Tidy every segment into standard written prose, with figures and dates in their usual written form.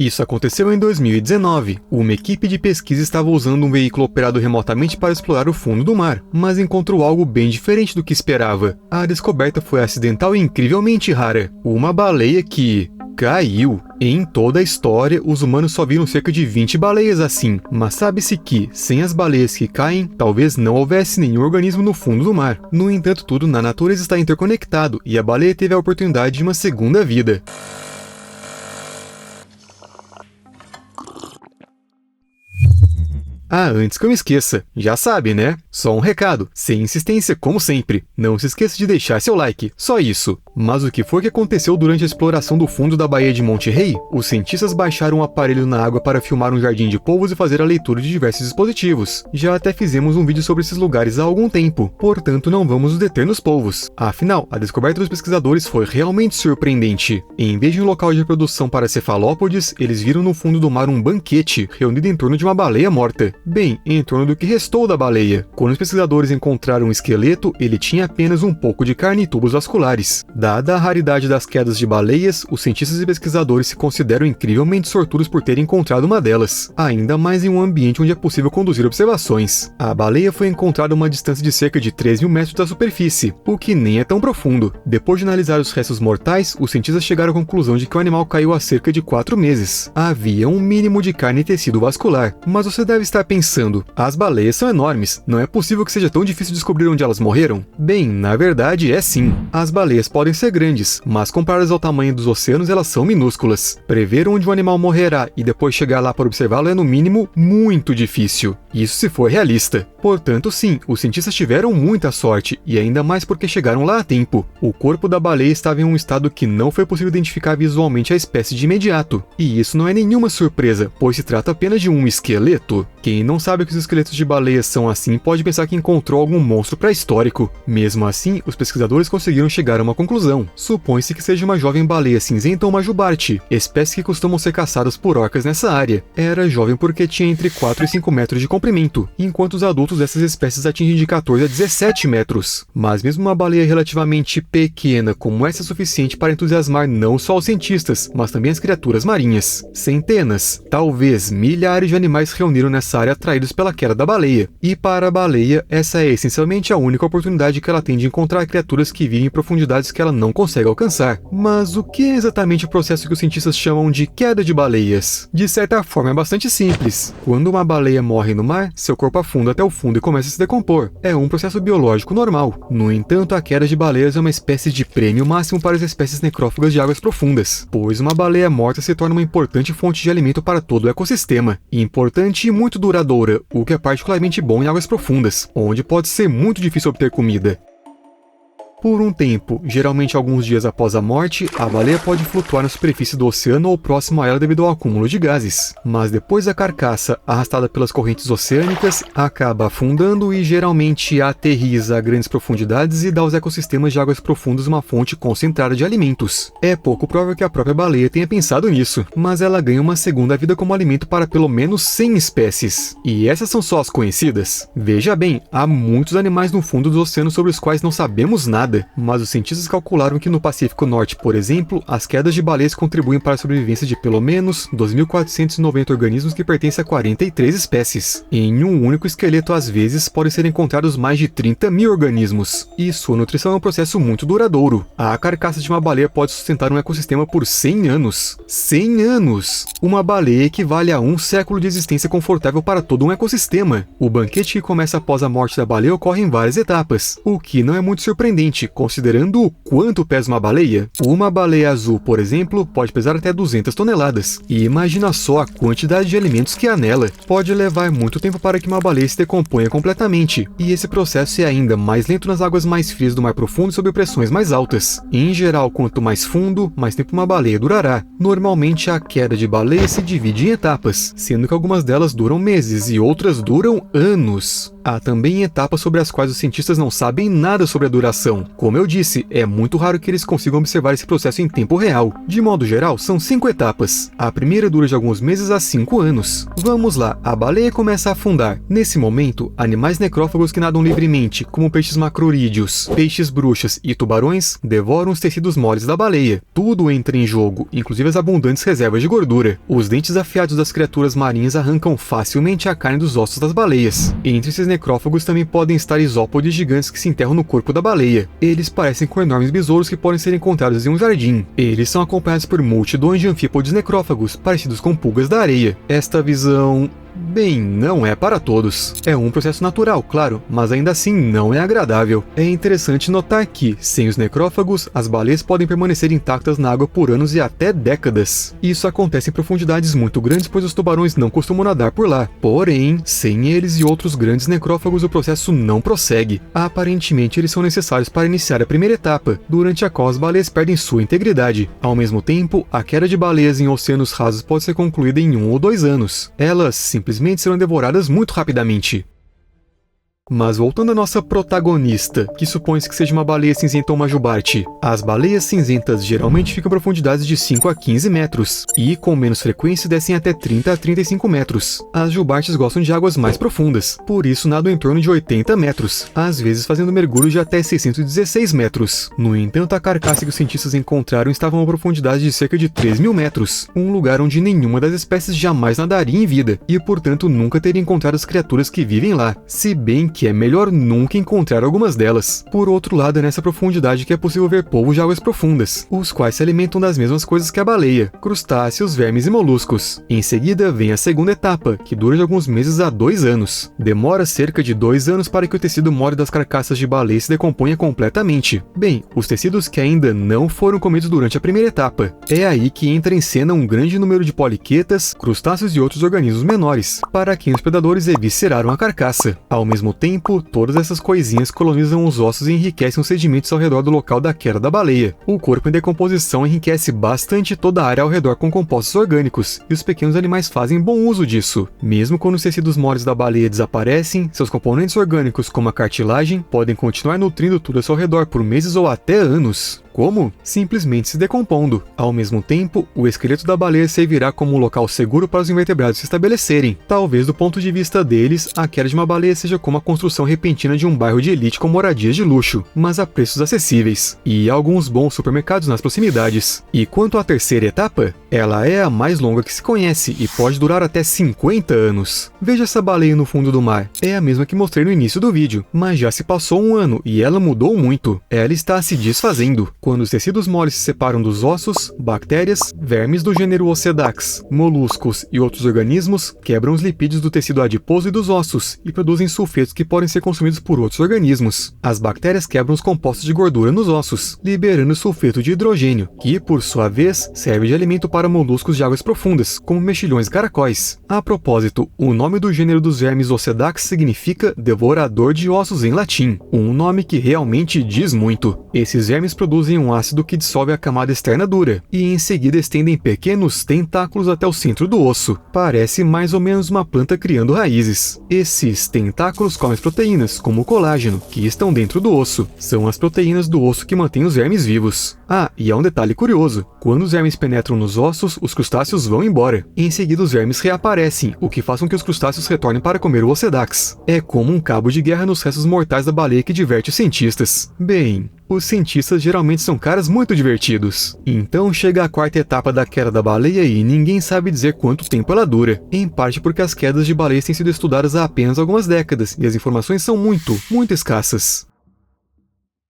Isso aconteceu em 2019. Uma equipe de pesquisa estava usando um veículo operado remotamente para explorar o fundo do mar, mas encontrou algo bem diferente do que esperava. A descoberta foi acidental e incrivelmente rara. Uma baleia que caiu. Em toda a história, os humanos só viram cerca de 20 baleias assim, mas sabe-se que, sem as baleias que caem, talvez não houvesse nenhum organismo no fundo do mar. No entanto, tudo na natureza está interconectado, e a baleia teve a oportunidade de uma segunda vida. Ah, antes que eu me esqueça, já sabe, né? Só um recado, sem insistência como sempre. Não se esqueça de deixar seu like, só isso. Mas o que foi que aconteceu durante a exploração do fundo da Baía de Monte Rei? Os cientistas baixaram um aparelho na água para filmar um jardim de polvos e fazer a leitura de diversos dispositivos. Já até fizemos um vídeo sobre esses lugares há algum tempo, portanto não vamos nos deter nos polvos. Afinal, a descoberta dos pesquisadores foi realmente surpreendente. Em vez de um local de reprodução para cefalópodes, eles viram no fundo do mar um banquete, reunido em torno de uma baleia morta. Bem, em torno do que restou da baleia. Quando os pesquisadores encontraram o esqueleto, ele tinha apenas um pouco de carne e tubos vasculares. Dada a raridade das quedas de baleias, os cientistas e pesquisadores se consideram incrivelmente sortudos por terem encontrado uma delas, ainda mais em um ambiente onde é possível conduzir observações. A baleia foi encontrada a uma distância de cerca de 3.000 metros da superfície, o que nem é tão profundo. Depois de analisar os restos mortais, os cientistas chegaram à conclusão de que o animal caiu há cerca de 4 meses. Havia um mínimo de carne e tecido vascular, mas você deve estar pensando, as baleias são enormes, não é possível que seja tão difícil descobrir onde elas morreram? Bem, na verdade é sim. As baleias podem ser grandes, mas comparadas ao tamanho dos oceanos elas são minúsculas. Prever onde um animal morrerá e depois chegar lá para observá-lo é no mínimo muito difícil. Isso se for realista. Portanto sim, os cientistas tiveram muita sorte, e ainda mais porque chegaram lá a tempo. O corpo da baleia estava em um estado que não foi possível identificar visualmente a espécie de imediato. E isso não é nenhuma surpresa, pois se trata apenas de um esqueleto. Quem não sabe que os esqueletos de baleias são assim pode pensar que encontrou algum monstro pré-histórico. Mesmo assim, os pesquisadores conseguiram chegar a uma conclusão. Supõe-se que seja uma jovem baleia cinzenta ou uma jubarte, espécies que costumam ser caçadas por orcas nessa área. Era jovem porque tinha entre 4 e 5 metros de comprimento, enquanto os adultos dessas espécies atingem de 14 a 17 metros. Mas mesmo uma baleia relativamente pequena como essa é suficiente para entusiasmar não só os cientistas, mas também as criaturas marinhas. Centenas, talvez milhares de animais se reuniram nessa área atraídos pela queda da baleia. E para a baleia, essa é essencialmente a única oportunidade que ela tem de encontrar criaturas que vivem em profundidades que ela não consegue alcançar. Mas o que é exatamente o processo que os cientistas chamam de queda de baleias? De certa forma é bastante simples. Quando uma baleia morre no mar, seu corpo afunda até o fundo e começa a se decompor. É um processo biológico normal. No entanto, a queda de baleias é uma espécie de prêmio máximo para as espécies necrófagas de águas profundas, pois uma baleia morta se torna uma importante fonte de alimento para todo o ecossistema. Importante e muito duradoura, o que é particularmente bom em águas profundas, onde pode ser muito difícil obter comida. Por um tempo, geralmente alguns dias após a morte, a baleia pode flutuar na superfície do oceano ou próximo a ela devido ao acúmulo de gases. Mas depois a carcaça, arrastada pelas correntes oceânicas, acaba afundando e geralmente aterriza a grandes profundidades e dá aos ecossistemas de águas profundas uma fonte concentrada de alimentos. É pouco provável que a própria baleia tenha pensado nisso, mas ela ganha uma segunda vida como alimento para pelo menos 100 espécies. E essas são só as conhecidas? Veja bem, há muitos animais no fundo dos oceanos sobre os quais não sabemos nada. Mas os cientistas calcularam que no Pacífico Norte, por exemplo, as quedas de baleias contribuem para a sobrevivência de pelo menos 2.490 organismos que pertencem a 43 espécies. Em um único esqueleto, às vezes, podem ser encontrados mais de 30.000 organismos. E sua nutrição é um processo muito duradouro. A carcaça de uma baleia pode sustentar um ecossistema por 100 anos. 100 anos! Uma baleia equivale a um século de existência confortável para todo um ecossistema. O banquete que começa após a morte da baleia ocorre em várias etapas, o que não é muito surpreendente, considerando o quanto pesa uma baleia. Uma baleia azul, por exemplo, pode pesar até 200 toneladas. E imagina só a quantidade de alimentos que há nela. Pode levar muito tempo para que uma baleia se decomponha completamente. E esse processo é ainda mais lento nas águas mais frias do mar profundo sob pressões mais altas. Em geral, quanto mais fundo, mais tempo uma baleia durará. Normalmente a queda de baleia se divide em etapas, sendo que algumas delas duram meses e outras duram anos. Há também etapas sobre as quais os cientistas não sabem nada sobre a duração. Como eu disse, é muito raro que eles consigam observar esse processo em tempo real. De modo geral, são 5 etapas. A primeira dura de alguns meses a 5 anos. Vamos lá, a baleia começa a afundar. Nesse momento, animais necrófagos que nadam livremente, como peixes macrorídeos, peixes bruxas e tubarões, devoram os tecidos moles da baleia. Tudo entra em jogo, inclusive as abundantes reservas de gordura. Os dentes afiados das criaturas marinhas arrancam facilmente a carne dos ossos das baleias. Entre esses necrófagos também podem estar isópodes gigantes que se enterram no corpo da baleia. Eles parecem com enormes besouros que podem ser encontrados em um jardim. Eles são acompanhados por multidões de anfípodes necrófagos, parecidos com pulgas da areia. Esta visão... bem, não é para todos. É um processo natural, claro, mas ainda assim não é agradável. É interessante notar que, sem os necrófagos, as baleias podem permanecer intactas na água por anos e até décadas. Isso acontece em profundidades muito grandes, pois os tubarões não costumam nadar por lá. Porém, sem eles e outros grandes necrófagos, o processo não prossegue. Aparentemente, eles são necessários para iniciar a primeira etapa, durante a qual as baleias perdem sua integridade. Ao mesmo tempo, a queda de baleias em oceanos rasos pode ser concluída em 1 ou 2 anos. Elas simplesmente serão devoradas muito rapidamente. Mas voltando à nossa protagonista, que supõe-se que seja uma baleia cinzenta ou uma jubarte. As baleias cinzentas geralmente ficam a profundidades de 5 a 15 metros, e com menos frequência descem até 30 a 35 metros. As jubartes gostam de águas mais profundas, por isso nadam em torno de 80 metros, às vezes fazendo mergulhos de até 616 metros. No entanto, a carcaça que os cientistas encontraram estava a uma profundidade de cerca de 3.000 metros, um lugar onde nenhuma das espécies jamais nadaria em vida, e portanto nunca teria encontrado as criaturas que vivem lá, se bem que é melhor nunca encontrar algumas delas. Por outro lado, é nessa profundidade que é possível ver polvos de águas profundas, os quais se alimentam das mesmas coisas que a baleia, crustáceos, vermes e moluscos. Em seguida, vem a segunda etapa, que dura de alguns meses a 2 anos. Demora cerca de 2 anos para que o tecido mole das carcaças de baleia se decomponha completamente. Bem, os tecidos que ainda não foram comidos durante a primeira etapa. É aí que entra em cena um grande número de poliquetas, crustáceos e outros organismos menores, para quem os predadores evisceraram a carcaça. Ao mesmo tempo, todas essas coisinhas colonizam os ossos e enriquecem os sedimentos ao redor do local da queda da baleia. O corpo em decomposição enriquece bastante toda a área ao redor com compostos orgânicos, e os pequenos animais fazem bom uso disso. Mesmo quando os tecidos moles da baleia desaparecem, seus componentes orgânicos, como a cartilagem, podem continuar nutrindo tudo ao seu redor por meses ou até anos. Como? Simplesmente se decompondo. Ao mesmo tempo, o esqueleto da baleia servirá como um local seguro para os invertebrados se estabelecerem. Talvez do ponto de vista deles, a queda de uma baleia seja como a construção repentina de um bairro de elite com moradias de luxo, mas a preços acessíveis, e alguns bons supermercados nas proximidades. E quanto à terceira etapa, ela é a mais longa que se conhece e pode durar até 50 anos. Veja essa baleia no fundo do mar. É a mesma que mostrei no início do vídeo, mas já se passou 1 ano e ela mudou muito. Ela está se desfazendo. Quando os tecidos moles se separam dos ossos, bactérias, vermes do gênero Ocedax, moluscos e outros organismos quebram os lipídios do tecido adiposo e dos ossos e produzem sulfetos que podem ser consumidos por outros organismos. As bactérias quebram os compostos de gordura nos ossos, liberando sulfeto de hidrogênio, que, por sua vez, serve de alimento para moluscos de águas profundas, como mexilhões e caracóis. A propósito, o nome do gênero dos vermes Ocedax significa devorador de ossos em latim, um nome que realmente diz muito. Esses vermes produzem um ácido que dissolve a camada externa dura, e em seguida estendem pequenos tentáculos até o centro do osso. Parece mais ou menos uma planta criando raízes. Esses tentáculos comem as proteínas, como o colágeno, que estão dentro do osso. São as proteínas do osso que mantêm os vermes vivos. Ah, e há um detalhe curioso. Quando os vermes penetram nos ossos, os crustáceos vão embora. Em seguida, os vermes reaparecem, o que faz com que os crustáceos retornem para comer o Ocedax. É como um cabo de guerra nos restos mortais da baleia que diverte os cientistas. Bem, os cientistas geralmente são caras muito divertidos. Então chega a quarta etapa da queda da baleia e ninguém sabe dizer quanto tempo ela dura. Em parte porque as quedas de baleias têm sido estudadas há apenas algumas décadas e as informações são muito escassas.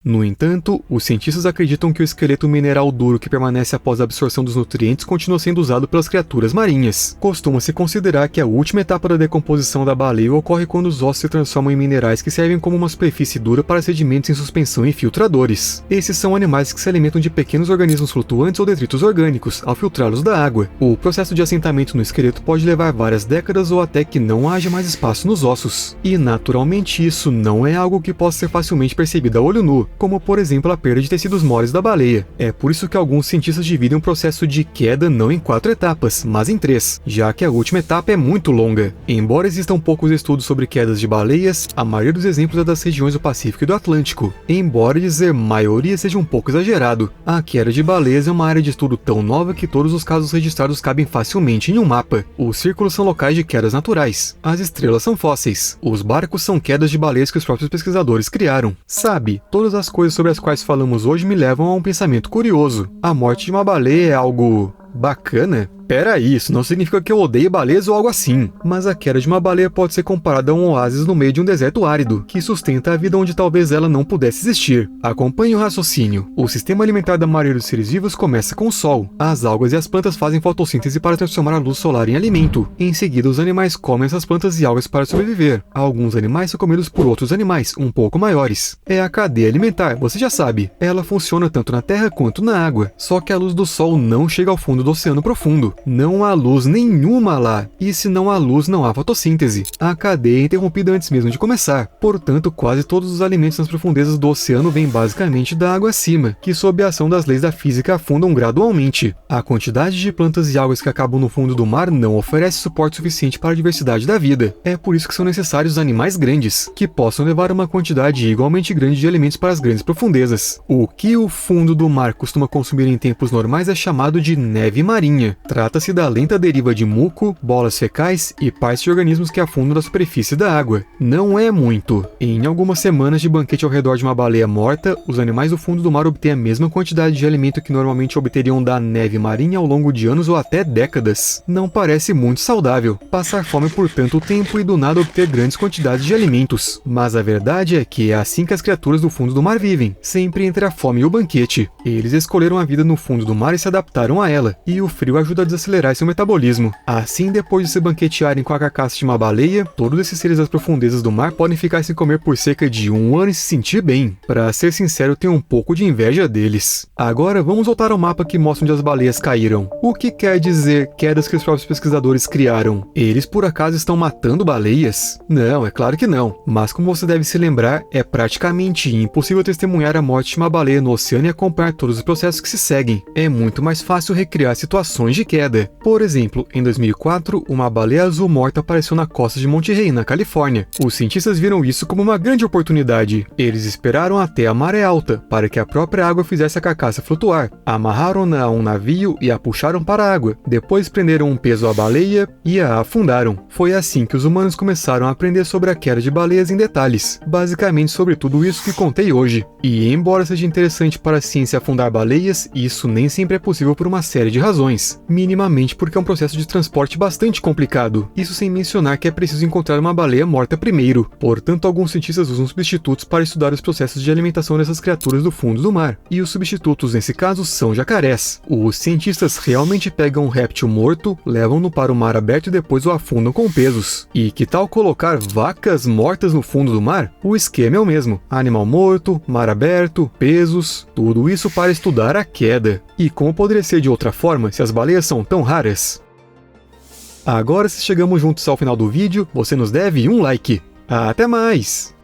No entanto, os cientistas acreditam que o esqueleto mineral duro que permanece após a absorção dos nutrientes continua sendo usado pelas criaturas marinhas. Costuma-se considerar que a última etapa da decomposição da baleia ocorre quando os ossos se transformam em minerais que servem como uma superfície dura para sedimentos em suspensão e filtradores. Esses são animais que se alimentam de pequenos organismos flutuantes ou detritos orgânicos, ao filtrá-los da água. O processo de assentamento no esqueleto pode levar várias décadas ou até que não haja mais espaço nos ossos. E naturalmente isso não é algo que possa ser facilmente percebido a olho nu. como por exemplo a perda de tecidos moles da baleia. É por isso que alguns cientistas dividem o processo de queda não em 4 etapas, mas em 3, já que a última etapa é muito longa. Embora existam poucos estudos sobre quedas de baleias, a maioria dos exemplos é das regiões do Pacífico e do Atlântico. Embora dizer maioria seja um pouco exagerado, a queda de baleias é uma área de estudo tão nova que todos os casos registrados cabem facilmente em um mapa. Os círculos são locais de quedas naturais, as estrelas são fósseis, os barcos são quedas de baleias que os próprios pesquisadores criaram. Sabe, todas as coisas sobre as quais falamos hoje me levam a um pensamento curioso. A morte de uma baleia é algo bacana? Peraí, isso não significa que eu odeie baleias ou algo assim, mas a queda de uma baleia pode ser comparada a um oásis no meio de um deserto árido, que sustenta a vida onde talvez ela não pudesse existir. Acompanhe o raciocínio. O sistema alimentar da maioria dos seres vivos começa com o sol. As algas e as plantas fazem fotossíntese para transformar a luz solar em alimento. Em seguida, os animais comem essas plantas e algas para sobreviver. Alguns animais são comidos por outros animais, um pouco maiores. É a cadeia alimentar, você já sabe. Ela funciona tanto na terra quanto na água, só que a luz do sol não chega ao fundo do oceano profundo. Não há luz nenhuma lá, e se não há luz, não há fotossíntese. A cadeia é interrompida antes mesmo de começar, portanto, quase todos os alimentos nas profundezas do oceano vêm basicamente da água acima, que sob a ação das leis da física afundam gradualmente. A quantidade de plantas e algas que acabam no fundo do mar não oferece suporte suficiente para a diversidade da vida. É por isso que são necessários animais grandes, que possam levar uma quantidade igualmente grande de alimentos para as grandes profundezas. O que o fundo do mar costuma consumir em tempos normais é chamado de neve marinha. Trata-se da lenta deriva de muco, bolas fecais e partes de organismos que afundam da superfície da água. Não é muito. Em algumas semanas de banquete ao redor de uma baleia morta, os animais do fundo do mar obtêm a mesma quantidade de alimento que normalmente obteriam da neve marinha ao longo de anos ou até décadas. Não parece muito saudável passar fome por tanto tempo e do nada obter grandes quantidades de alimentos. Mas a verdade é que é assim que as criaturas do fundo do mar vivem, sempre entre a fome e o banquete. Eles escolheram a vida no fundo do mar e se adaptaram a ela, e o frio ajuda a desacelerar seu metabolismo. Assim, depois de se banquetearem com a carcaça de uma baleia, todos esses seres das profundezas do mar podem ficar sem comer por cerca de 1 ano e se sentir bem. Pra ser sincero, tenho um pouco de inveja deles. Agora, vamos voltar ao mapa que mostra onde as baleias caíram. O que quer dizer quedas que os próprios pesquisadores criaram? Eles por acaso estão matando baleias? Não, é claro que não. Mas como você deve se lembrar, é praticamente impossível testemunhar a morte de uma baleia no oceano e acompanhar todos os processos que se seguem. É muito mais fácil recriar situações de queda. Por exemplo, em 2004, uma baleia azul morta apareceu na costa de Monte Rey, na Califórnia. Os cientistas viram isso como uma grande oportunidade. Eles esperaram até a maré alta, para que a própria água fizesse a carcaça flutuar. Amarraram-na a um navio e a puxaram para a água. Depois prenderam um peso à baleia e a afundaram. Foi assim que os humanos começaram a aprender sobre a queda de baleias em detalhes. Basicamente sobre tudo isso que contei hoje. E embora seja interessante para a ciência afundar baleias, isso nem sempre é possível por uma série de razões. Minimamente porque é um processo de transporte bastante complicado. Isso sem mencionar que é preciso encontrar uma baleia morta primeiro. Portanto, alguns cientistas usam substitutos para estudar os processos de alimentação dessas criaturas do fundo do mar. E os substitutos, nesse caso, são jacarés. Os cientistas realmente pegam um réptil morto, levam-no para o mar aberto e depois o afundam com pesos. E que tal colocar vacas mortas no fundo do mar? O esquema é o mesmo. Animal morto, mar aberto, pesos, tudo isso para estudar a queda. E como poderia ser de outra forma se as baleias são tão raras? Agora, se chegamos juntos ao final do vídeo, você nos deve um like. Até mais!